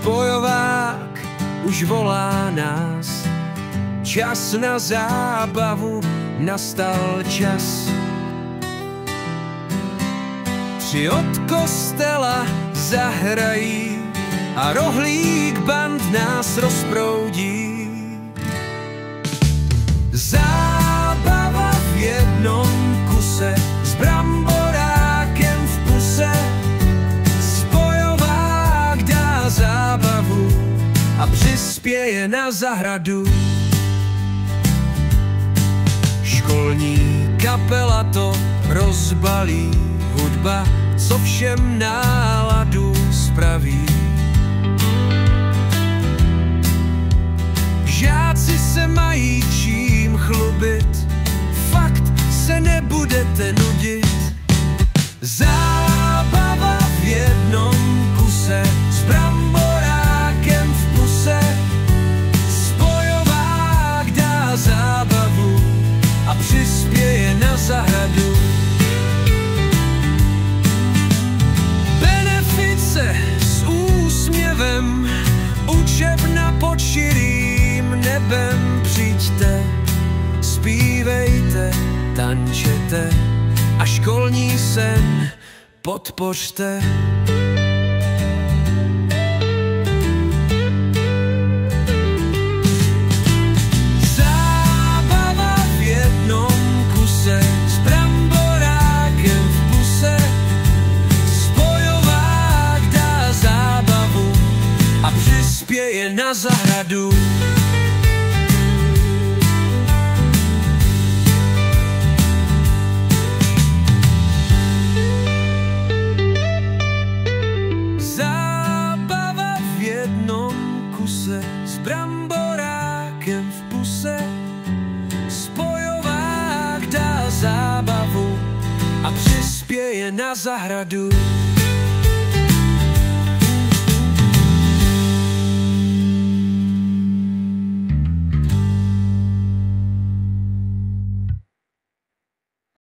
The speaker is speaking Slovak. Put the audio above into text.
Spojovák už volá nás, čas na zábavu, nastal čas. Tři od kostela zahrají a rohlík band nás rozproudí. Zábava v jednom kuse s bramborákem v puse. Spojovák dá zábavu a přispěje na zahradu. Školní kapela to rozbalí, hudba, co všem náladu spraví. Žáci se mají čím chlubit, fakt se nebudete nudit. Zábava v jednom kuse s bramborákem v puse. Spojovák dá zábavu a přispěje na zahradu. Benefice s úsměvem, učebna pod širým nebem. Přijďte, zpívejte, tančete a školní sen podpořte. Zábava v jednom kuse s bramborákem v puse. Spojovák dá zábavu a přispěje na zahradu. Zábava v jednom kuse s bramborákem v puse. Spojovák dá zábavu a přispěje na zahradu.